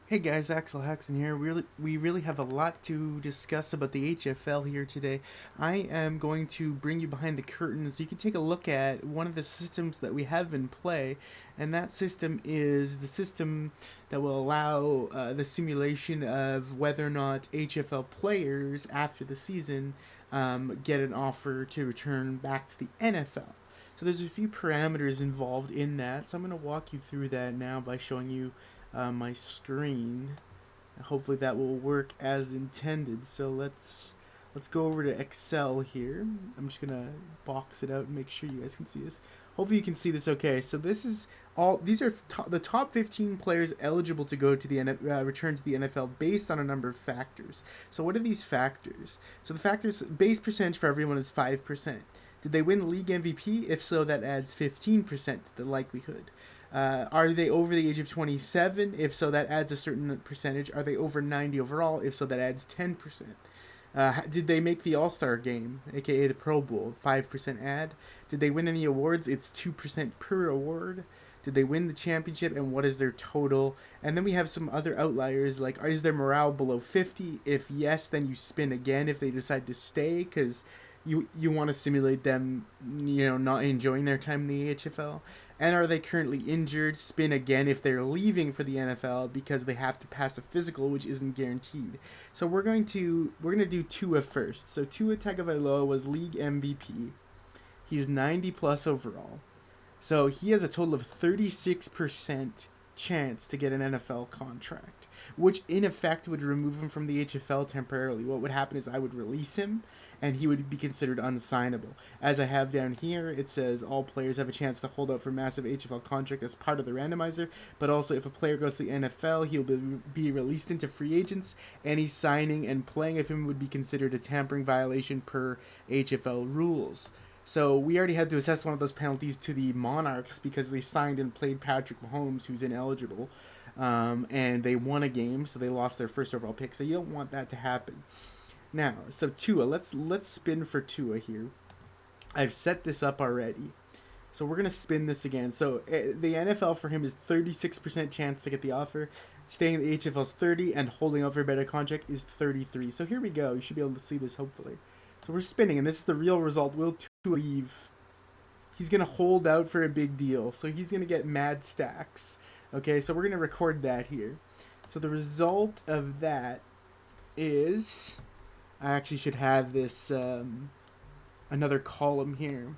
Hey guys, Axel Hackson here. We really have a lot to discuss about the HFL here today. I am going to bring you behind the curtain so you can take a look at one of the systems that we have in play, and that system is the system that will allow the simulation of whether or not HFL players after the season get an offer to return back to the NFL. So there's a few parameters involved in that. So I'm going to walk you through that now by showing you my screen. Hopefully that will work as intended. So let's go over to Excel here. I'm just gonna box it out and make sure you guys can see this. Hopefully you can see this okay. So this is all. These are the top 15 players eligible to go to the return to the NFL based on a number of factors. So what are these factors? So the factors base percentage for everyone is 5%. Did they win league MVP? If so, that adds 15% to the likelihood. Are they over the age of 27? If so, that adds a certain percentage. Are they over 90 overall? If so, that adds 10%. Did they make the All Star game, aka the Pro Bowl? 5% add. Did they win any awards? It's 2% per award. Did they win the championship, and what is their total? And then we have some other outliers, like is their morale below 50? If yes, then you spin again if they decide to stay, because you want to simulate them, not enjoying their time in the HFL. And are they currently injured? Spin again if they're leaving for the NFL because they have to pass a physical, which isn't guaranteed. So we're gonna do Tua first. So Tua Tagovailoa was league MVP. He's 90 plus overall. So he has a total of 36% chance to get an NFL contract, which in effect would remove him from the HFL temporarily. What would happen is I would release him and he would be considered unsignable. As I have down here, it says all players have a chance to hold out for massive HFL contract as part of the randomizer, but also if a player goes to the NFL, he'll be released into free agents. Any signing and playing of him would be considered a tampering violation per HFL rules. So we already had to assess one of those penalties to the Monarchs because they signed and played Patrick Mahomes, who's ineligible, and they won a game, so they lost their first overall pick. So you don't want that to happen. Now, so Tua, let's spin for Tua here. I've set this up already. So we're gonna spin this again. So the NFL for him is 36% chance to get the offer. Staying in the HFL is 30, and holding out for a better contract is 33. So here we go. You should be able to see this hopefully. So we're spinning, and this is the real result. Will Tua leave? He's gonna hold out for a big deal, so he's gonna get mad stacks. Okay, so we're gonna record that here. So the result of that is, I actually should have this another column here.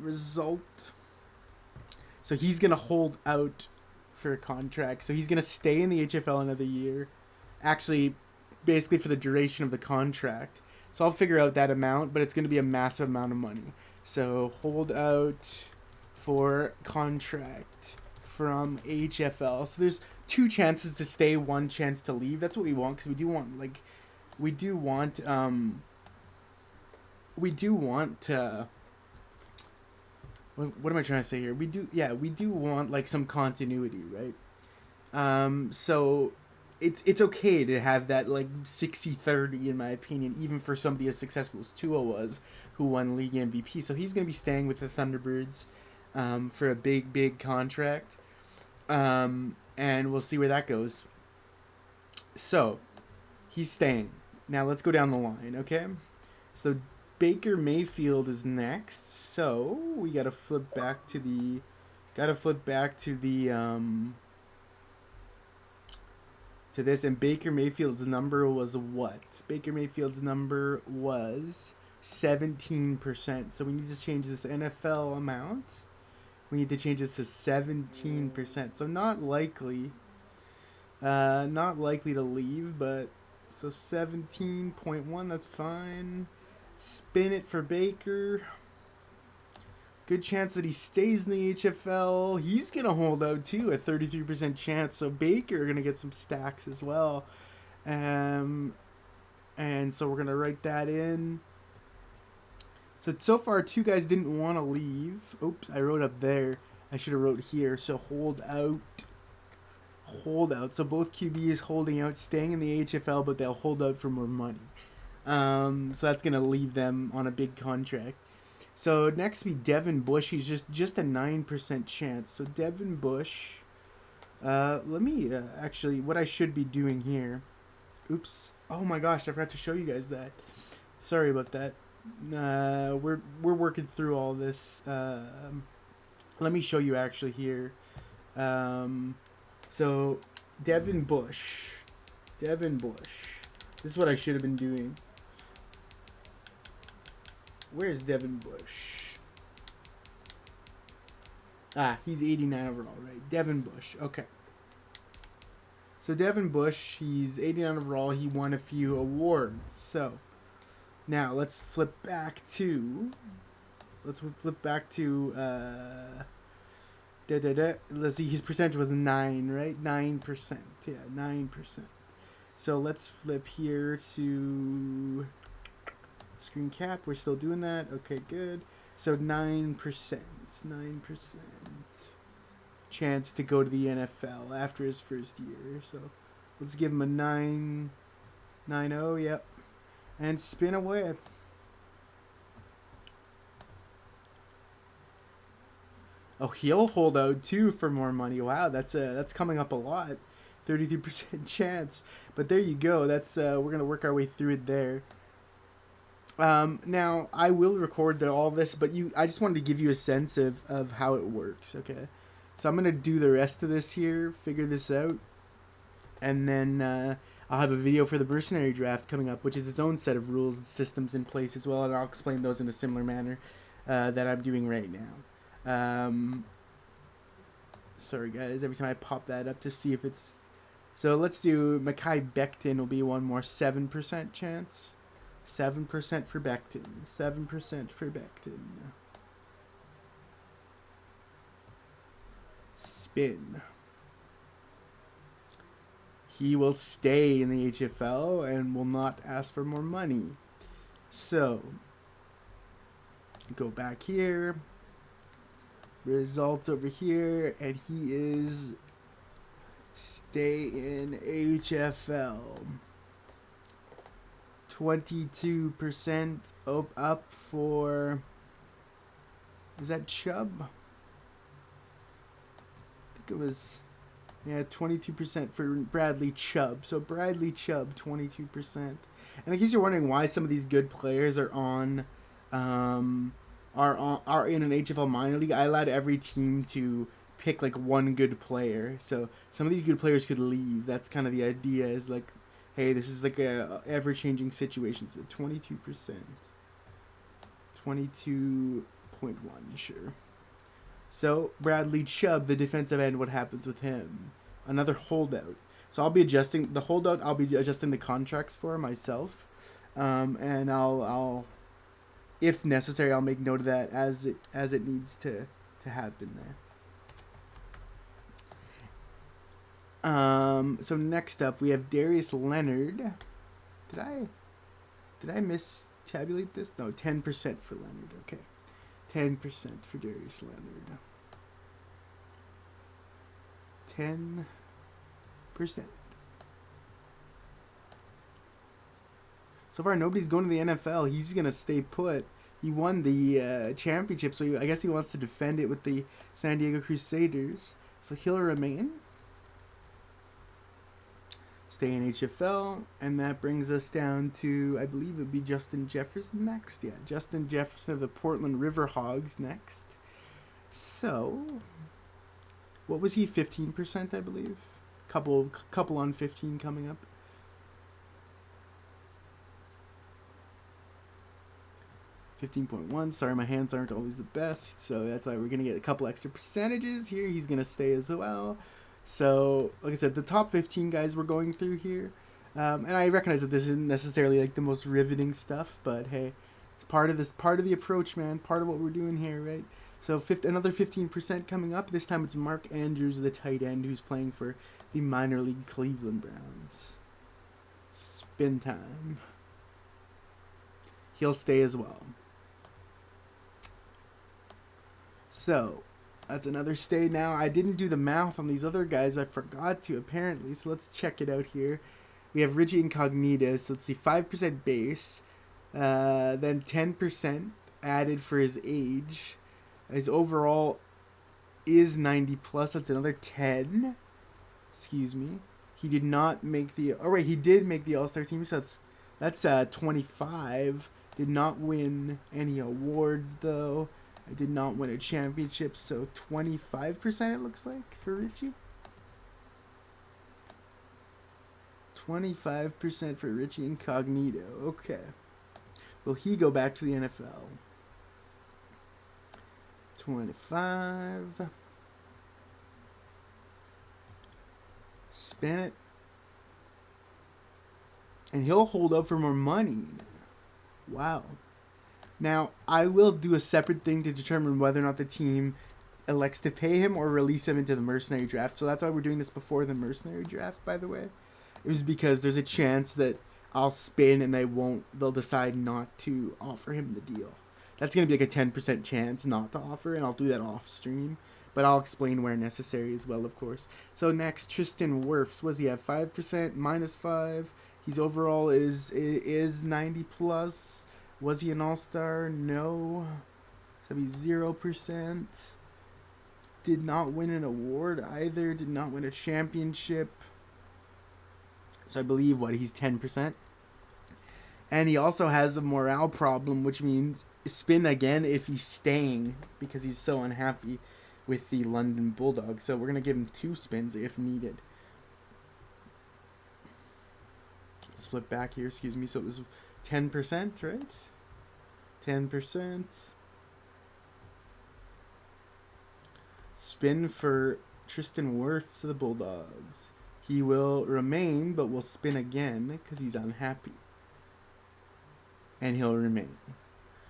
Result. So he's gonna hold out for a contract. So he's gonna stay in the HFL another year. Actually, basically for the duration of the contract. So I'll figure out that amount, but it's gonna be a massive amount of money. So hold out for contract from HFL. So there's two chances to stay, one chance to leave. That's what we want, because we do want we do want what am I trying to say here? We do want like some continuity, right? So it's okay to have that like 60-30 in my opinion, even for somebody as successful as Tua was, who won league MVP. So he's going to be staying with the Thunderbirds for a big contract. And we'll see where that goes. So he's staying. Now let's go down the line, okay? So Baker Mayfield is next. So we gotta flip back to the to this, and Baker Mayfield's number was what? Baker Mayfield's number was 17%. So we need to change this NFL amount. We need to change this to 17%. So not likely to leave, but so 17.1, that's fine. Spin it for Baker. Good chance that he stays in the HFL. He's going to hold out too, a 33% chance. So Baker going to get some stacks as well. Um, and so we're going to write that in. So far, two guys didn't want to leave. Oops, I wrote up there. I should have wrote here. So hold out. Hold out. So both QBs holding out, staying in the HFL, but they'll hold out for more money. So that's going to leave them on a big contract. So next be Devin Bush. He's just a 9% chance. So Devin Bush. Let me actually, what I should be doing here. Oops. Oh my gosh, I forgot to show you guys that. Sorry about that. We're working through all this. Let me show you actually here. So Devin Bush. Devin Bush. This is what I should have been doing. Where's Devin Bush? Ah, he's 89 overall, right? Devin Bush. Okay. So Devin Bush, he's 89 overall. He won a few awards. So now let's flip back to. Let's see. His percentage was 9, right? 9%. Yeah, 9%. So let's flip here to screen cap. We're still doing that. Okay, good. So 9%. 9% chance to go to the NFL after his first year. So let's give him a 9.0. Yep. And spin away. Oh, he'll hold out too for more money. Wow, that's coming up a lot. 33% chance. But there you go. That's we're gonna work our way through it there. Now I will record all this, but I just wanted to give you a sense of how it works. Okay, so I'm gonna do the rest of this here, figure this out, and then I'll have a video for the Mercenary Draft coming up, which is its own set of rules and systems in place as well, and I'll explain those in a similar manner that I'm doing right now. Sorry guys, every time I pop that up to see if it's... So let's do Mekhi Becton will be one more, 7% chance. 7% for Becton. 7% for Becton. Spin. He will stay in the HFL and will not ask for more money. So, go back here. Results over here, and he is stay in HFL. 22% up for, is that Chubb? I think it was, yeah, 22% for Bradley Chubb. So Bradley Chubb, 22%. And in case you're wondering why some of these good players are on are in an HFL minor league, I allowed every team to pick like one good player. So some of these good players could leave. That's kind of the idea, is like, hey, this is like a ever-changing situation. So 22%. 22.1, sure. So Bradley Chubb, the defensive end, what happens with him? Another holdout. So I'll be adjusting the holdout. I'll be adjusting the contracts for myself, and I'll, if necessary, I'll make note of that as it needs to happen there. So next up we have Darius Leonard. Did I mistabulate this? No, 10% for Leonard. Okay, 10% for Darius Leonard. 10%. So far, nobody's going to the NFL. He's going to stay put. He won the championship, so I guess he wants to defend it with the San Diego Crusaders. So he'll remain. Stay in HFL. And that brings us down to, I believe it would be Justin Jefferson next. Yeah, Justin Jefferson of the Portland Riverhogs next. So, what was he? 15%, I believe. Couple on 15 coming up. 15.1. Sorry, my hands aren't always the best, so that's why we're going to get a couple extra percentages here. He's going to stay as well. So, like I said, the top 15 guys we're going through here. And I recognize that this isn't necessarily like the most riveting stuff, but hey, it's part of the approach, man. Part of what we're doing here, right? So another 15% coming up. This time it's Mark Andrews, the tight end, who's playing for the minor league Cleveland Browns. Spin time. He'll stay as well. So, that's another stay now. I didn't do the math on these other guys, but I forgot to, apparently. So, let's check it out here. We have Richie Incognito. So, let's see, 5% base. Then 10% added for his age. His overall is 90 plus. That's another 10. Excuse me. He did not make the... Oh, right, he did make the All-Star team, so that's 25. Did not win any awards, though. I did not win a championship, so 25% it looks like for Richie. 25% for Richie Incognito. Okay. Will he go back to the NFL? 25. Spin it. And he'll hold up for more money. Wow. Now, I will do a separate thing to determine whether or not the team elects to pay him or release him into the Mercenary Draft. So that's why we're doing this before the Mercenary Draft, by the way. It was because there's a chance that I'll spin and they'll decide not to offer him the deal. That's going to be like a 10% chance not to offer, and I'll do that off stream. But I'll explain where necessary as well, of course. So next, Tristan Wirfs. Was he at 5%? -5. His overall is 90 plus. Was he an all-star? No. So he's 0%. Did not win an award either. Did not win a championship. So I believe, he's 10%. And he also has a morale problem, which means spin again if he's staying because he's so unhappy with the London Bulldogs. So we're going to give him 2 spins if needed. Let's flip back here, excuse me. So it was 10%, right? 10%. Spin for Tristan Wirfs to the Bulldogs. He will remain, but will spin again because he's unhappy. And he'll remain.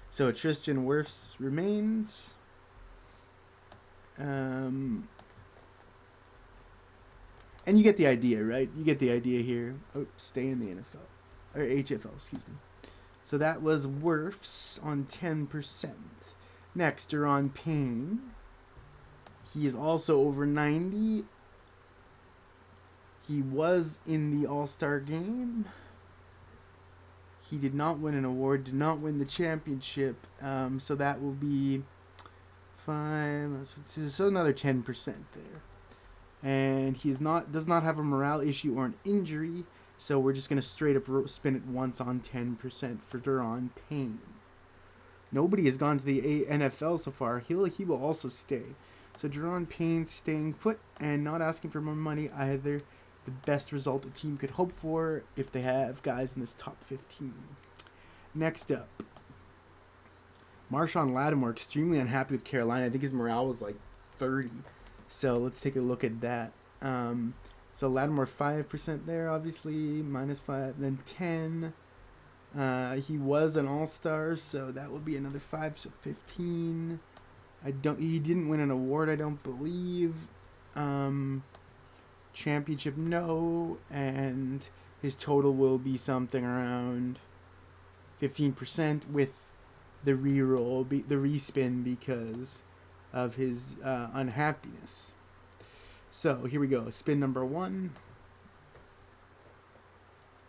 So Tristan Wirfs remains. And you get the idea, right? You get the idea here. Oh, stay in the NFL. Or HFL, excuse me. So that was Wirfs on 10%. Next, Deron Payne. He is also over 90. He was in the All-Star game. He did not win an award, did not win the championship. So that will be 5, so another 10% there. And he does not have a morale issue or an injury. So we're just going to straight up spin it once on 10% for Deron Payne. Nobody has gone to the NFL so far. He will also stay. So Deron Payne staying put and not asking for more money either. The best result a team could hope for if they have guys in this top 15. Next up, Marshawn Lattimore, extremely unhappy with Carolina. I think his morale was like 30. So let's take a look at that. So Lattimore 5% there, obviously, -5, then 10. He was an all-star, so that will be another 5, so 15. He didn't win an award, I don't believe. Championship, no, and his total will be something around 15% with the re-roll, the respin because of his unhappiness. So here we go. Spin number 1.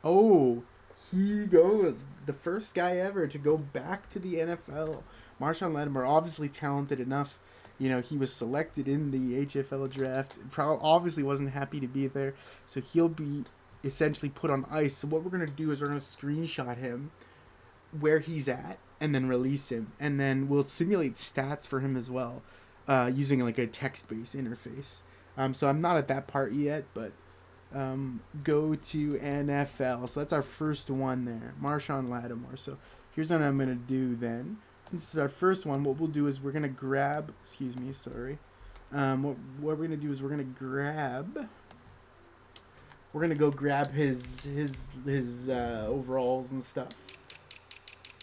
Oh, he goes. The first guy ever to go back to the NFL. Marshawn Lattimore, obviously talented enough. You know, he was selected in the HFL draft. Obviously wasn't happy to be there. So he'll be essentially put on ice. So what we're going to do is we're going to screenshot him where he's at and then release him. And then we'll simulate stats for him as well using like a text-based interface. So I'm not at that part yet, but go to NFL. So that's our first one there, Marshawn Lattimore. So here's what I'm going to do then. Since this is our first one, what we'll do is we're going to grab, what we're going to do is we're going to go grab his overalls and stuff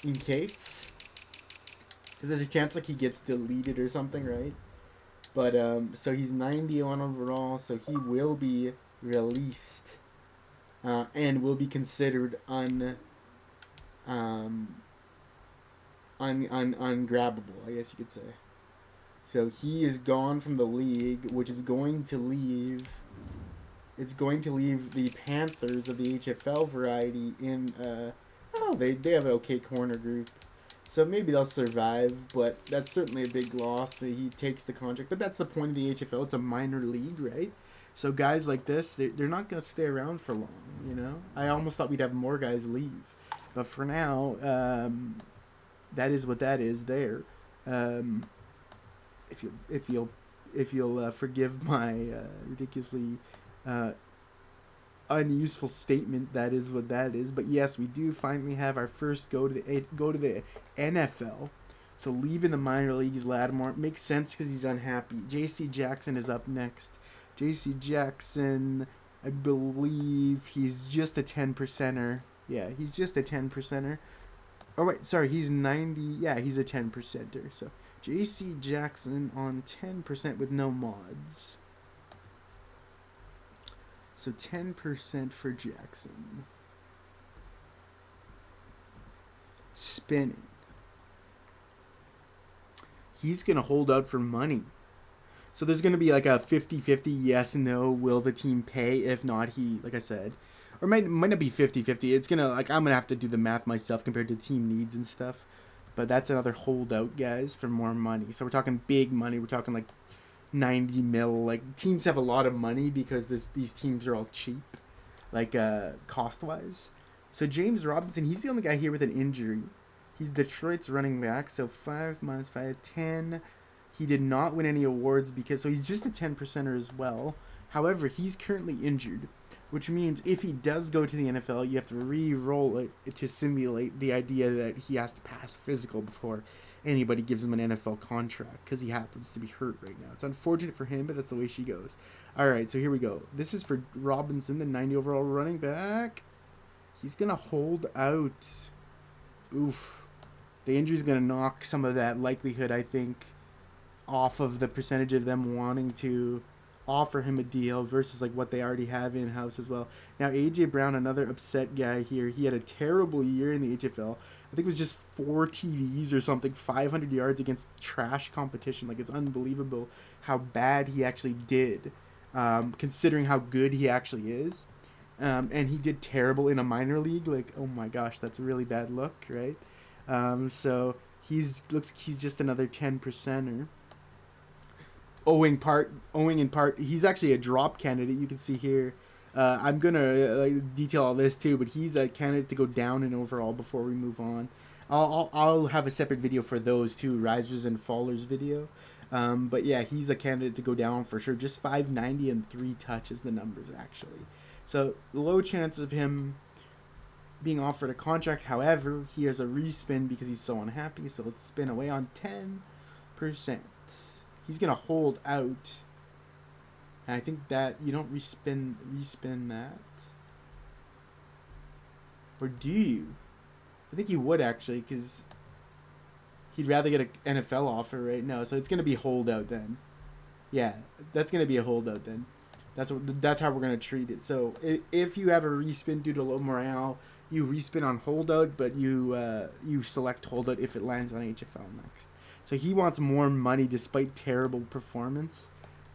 in case. Because there's a chance like he gets deleted or something, right? But, so he's 91 overall, so he will be released and will be considered ungrabbable, I guess you could say. So he is gone from the league, which is going to leave... It's going to leave the Panthers of the HFL variety in... they have an okay corner group. So maybe they'll survive, but that's certainly a big loss. So he takes the contract. But that's the point of the HFL. It's a minor league, right? So guys like this, they're not going to stay around for long, you know? I almost thought we'd have more guys leave. But for now, that is what that is there. If you'll forgive my ridiculously unuseful statement, that is what that is. But yes, we do finally have our first go to the NFL. So leaving the minor league is Lattimore. It makes sense because he's unhappy. J.C. Jackson is up next. J.C. Jackson, I believe he's just a 10%er. Yeah, he's just a 10%er. Oh wait, sorry, he's 90. Yeah, he's a 10%er. So J.C. Jackson on 10% with no mods. So 10% for Jackson. Spinning. He's going to hold out for money. So there's going to be like a 50-50 yes, no, will the team pay? If not, he, like I said, or might not be 50-50. It's going to, like, I'm going to have to do the math myself compared to team needs and stuff. But that's another holdout, guys, for more money. So we're talking big money. We're talking like 90 mil. Like, teams have a lot of money because these teams are all cheap, like cost-wise. So James Robinson, he's the only guy here with an injury. He's Detroit's running back. So 5 minus 5, 10. He did not win any awards because, so he's just a 10%er as well. However, he's currently injured, which means if he does go to the NFL, you have to re-roll it to simulate the idea that he has to pass physical before anybody gives him an NFL contract because he happens to be hurt right now. It's unfortunate for him, but that's the way she goes. All right, so here we go. This is for Robinson, the 90 overall running back. He's going to hold out. Oof. The injury's going to knock some of that likelihood, I think, off of the percentage of them wanting to offer him a deal versus like what they already have in-house as well. Now, A.J. Brown, another upset guy here. He had a terrible year in the HFL. I think it was just 4 TDs or something, 500 yards against trash competition. Like, it's unbelievable how bad he actually did, considering how good he actually is. And he did terrible in a minor league. Like, oh my gosh, that's a really bad look, right? So looks like he's just another 10%er. Owing in part, he's actually a drop candidate. You can see here. I'm gonna detail all this too, but he's a candidate to go down in overall before we move on. I'll have a separate video for those too, risers and fallers video. But yeah, he's a candidate to go down for sure. Just 590 and 3 touches the numbers actually. So low chance of him being offered a contract. However, he has a respin because he's so unhappy. So let's spin away on 10%. He's gonna hold out. And I think that you don't respin that. Or do you? I think you would actually, because he'd rather get an NFL offer, right? No, so it's gonna be holdout then. Yeah, that's gonna be a holdout then. That's how we're gonna treat it. So if you have a respin due to low morale, you respin on holdout, but you select holdout if it lands on HFL next. So he wants more money despite terrible performance.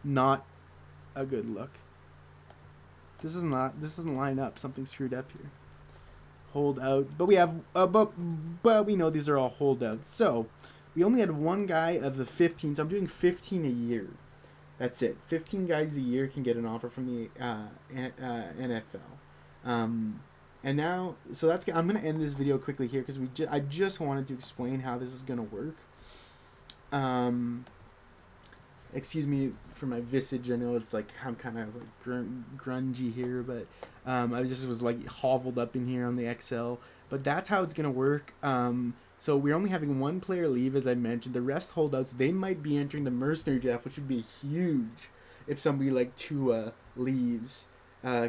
Not a good look. This doesn't line up. Something screwed up here. Holdouts, but we have but we know these are all holdouts. So we only had one guy of the 15. So I'm doing 15 a year. That's it. 15 guys a year can get an offer from the NFL. And now, so I'm gonna end this video quickly here because I just wanted to explain how this is gonna work. Excuse me for my visage. I know it's like I'm kind of like grungy here, but I just was like hoveled up in here on the XL. But that's how it's gonna work. So we're only having one player leave, as I mentioned. The rest holdouts. They might be entering the Mercenary Draft, which would be huge if somebody like Tua leaves.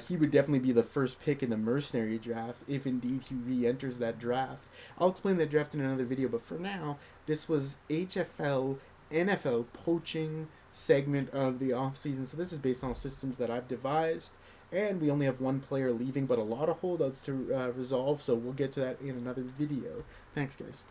He would definitely be the first pick in the Mercenary Draft if indeed he re-enters that draft. I'll explain that draft in another video, but for now, this was HFL NFL Poaching segment of the offseason. So this is based on systems that I've devised, and we only have one player leaving, but a lot of holdouts to resolve, so we'll get to that in another video. Thanks, guys.